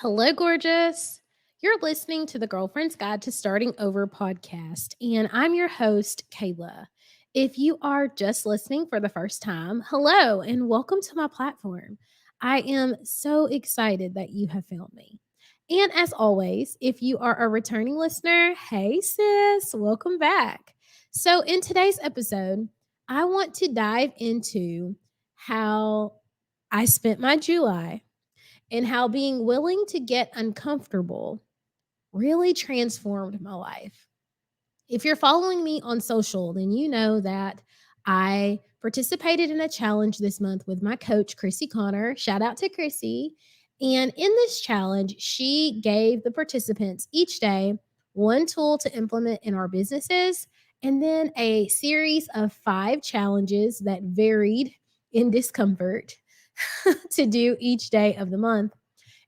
Hello, gorgeous. You're listening to the Girlfriend's Guide to Starting Over podcast, and I'm your host, Kayla. If you are just listening for the first time, hello and welcome to my platform. I am so excited that you have found me. And as always, if you are a returning listener, hey, sis, welcome back. So, in today's episode, I want to dive into how I spent my July and how being willing to get uncomfortable really transformed my life. If you're following me on social, then you know that I participated in a challenge this month with my coach, Chrissy Connor. Shout out to Chrissy. And in this challenge, she gave the participants each day one tool to implement in our businesses and then a series of 5 challenges that varied in discomfort to do each day of the month.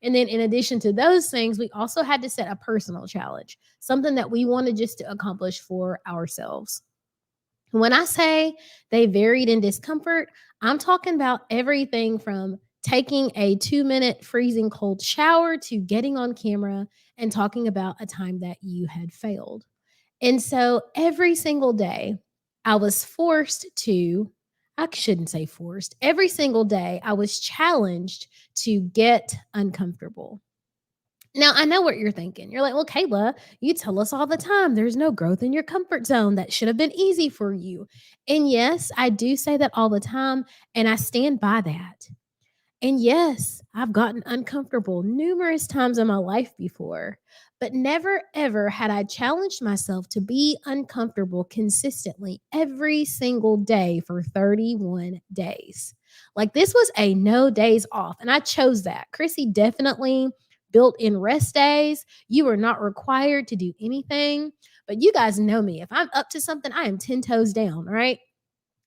And then, in addition to those things, we also had to set a personal challenge, something that we wanted just to accomplish for ourselves. When I say they varied in discomfort, I'm talking about everything from taking a 2-minute freezing cold shower to getting on camera and talking about a time that you had failed. And so every single day, I was forced to, I shouldn't say forced, every single day, I was challenged to get uncomfortable. Now, I know what you're thinking. You're like, well, Kayla, you tell us all the time there's no growth in your comfort zone. That should have been easy for you. And yes, I do say that all the time, and I stand by that. And yes, I've gotten uncomfortable numerous times in my life before, but never ever had I challenged myself to be uncomfortable consistently every single day for 31 days. Like this was a no days off, and I chose that. Chrissy definitely built in rest days. You are not required to do anything, but you guys know me. If I'm up to something, I am 10 toes down, right?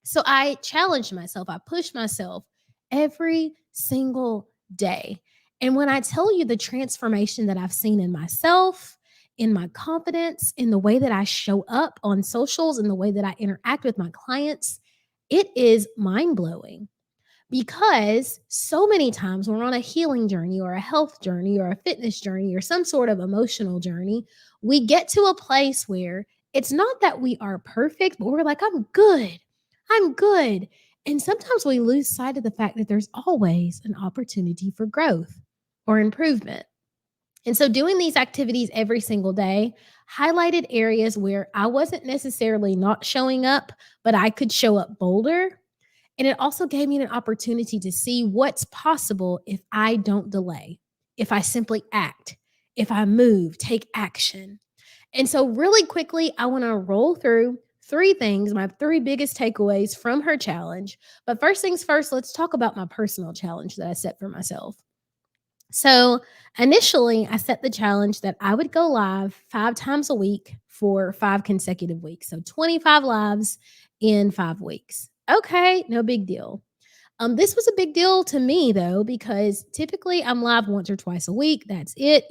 So I challenged myself, I pushed myself every single day. And when I tell you the transformation that I've seen in myself, in my confidence, in the way that I show up on socials, in the way that I interact with my clients, it is mind blowing because so many times when we're on a healing journey or a health journey or a fitness journey or some sort of emotional journey, we get to a place where it's not that we are perfect, but we're like, I'm good. I'm good. And sometimes we lose sight of the fact that there's always an opportunity for growth or improvement. And so doing these activities every single day highlighted areas where I wasn't necessarily not showing up, but I could show up bolder, and it also gave me an opportunity to see what's possible if I don't delay, if I simply act, if I move, take action. And so, really quickly, I want to roll through 3 things, my 3 biggest takeaways from her challenge. But first things first, let's talk about my personal challenge that I set for myself. So, initially, I set the challenge that I would go live 5 times a week for 5 consecutive weeks. So, 25 lives in 5 weeks. Okay, no big deal. This was a big deal to me though, because typically I'm live once or twice a week. That's it.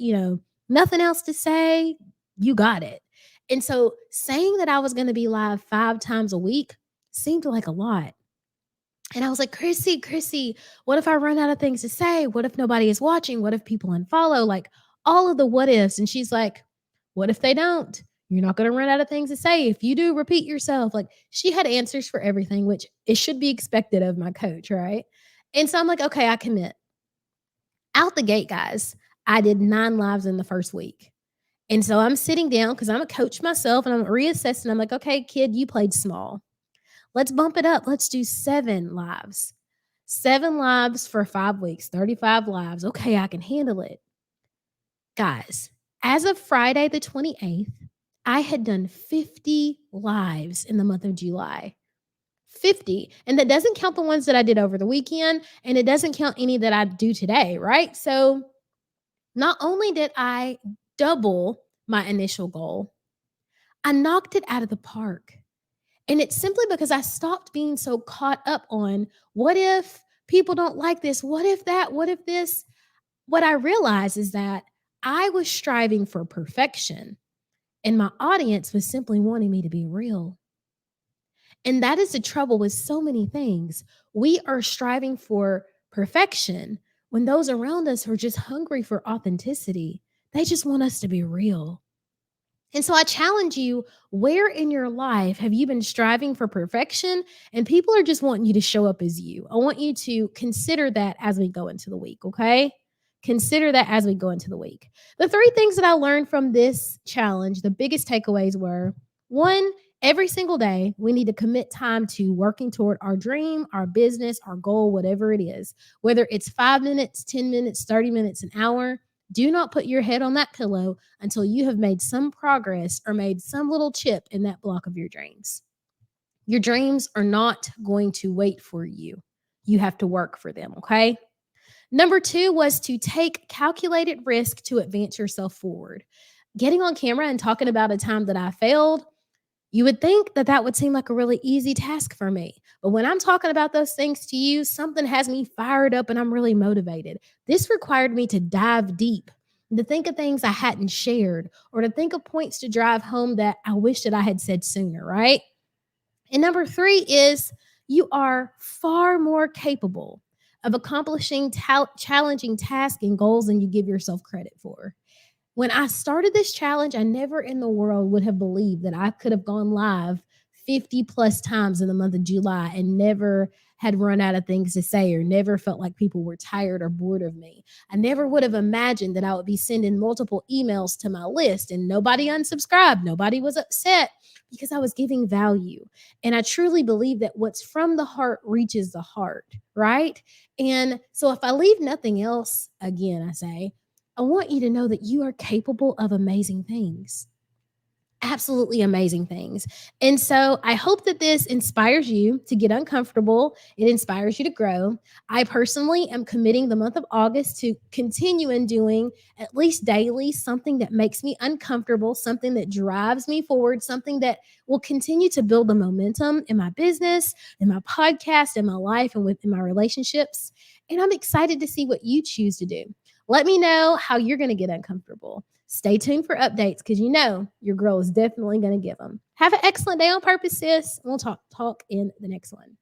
Nothing else to say. You got it. And so saying that I was going to be live 5 times a week seemed like a lot. And I was like, Chrissy, what if I run out of things to say? What if nobody is watching? What if people unfollow? Like all of the what ifs. And she's like, what if they don't? You're not going to run out of things to say. If you do, repeat yourself. Like she had answers for everything, which it should be expected of my coach, right? And so I'm like, okay, I commit. Out the gate, guys, I did 9 lives in the first week. And so I'm sitting down because I'm a coach myself and I'm reassessing. I'm like, okay, kid, you played small. Let's bump it up. Let's do 7 lives. 7 lives for 5 weeks, 35 lives. Okay, I can handle it. Guys, as of Friday the 28th, I had done 50 lives in the month of July. 50. And that doesn't count the ones that I did over the weekend, and it doesn't count any that I do today, right? So not only did I double my initial goal, I knocked it out of the park. And it's simply because I stopped being so caught up on what if people don't like this? What if that? What if this? What I realized is that I was striving for perfection and my audience was simply wanting me to be real. And that is the trouble with so many things. We are striving for perfection when those around us are just hungry for authenticity. They just want us to be real. And so I challenge you, where in your life have you been striving for perfection and people are just wanting you to show up as you? I want you to consider that as we go into the week, okay? Consider that as we go into the week. The three things that I learned from this challenge, the biggest takeaways were: one, every single day, we need to commit time to working toward our dream, our business, our goal, whatever it is, whether it's 5 minutes, 10 minutes, 30 minutes, an hour. Do not put your head on that pillow until you have made some progress or made some little chip in that block of your dreams. Your dreams are not going to wait for you. You have to work for them, okay? Number two was to take calculated risk to advance yourself forward. Getting on camera and talking about a time that I failed, you would think that that would seem like a really easy task for me. But when I'm talking about those things to you, something has me fired up and I'm really motivated. This required me to dive deep, to think of things I hadn't shared, or to think of points to drive home that I wish that I had said sooner, right? And number three is, you are far more capable of accomplishing challenging tasks and goals than you give yourself credit for. When I started this challenge, I never in the world would have believed that I could have gone live 50 plus times in the month of July and never had run out of things to say or never felt like people were tired or bored of me. I never would have imagined that I would be sending multiple emails to my list and nobody unsubscribed. Nobody was upset because I was giving value. And I truly believe that what's from the heart reaches the heart, right? And so if I leave nothing else, again, I say, I want you to know that you are capable of amazing things. Absolutely amazing things. And so I hope that this inspires you to get uncomfortable. It inspires you to grow. I personally am committing the month of August to continue in doing at least daily something that makes me uncomfortable, something that drives me forward, something that will continue to build the momentum in my business, in my podcast, in my life, and within my relationships. And I'm excited to see what you choose to do. Let me know how you're going to get uncomfortable. Stay tuned for updates because you know your girl is definitely going to give them. Have an excellent day on purpose, sis. We'll talk in the next one.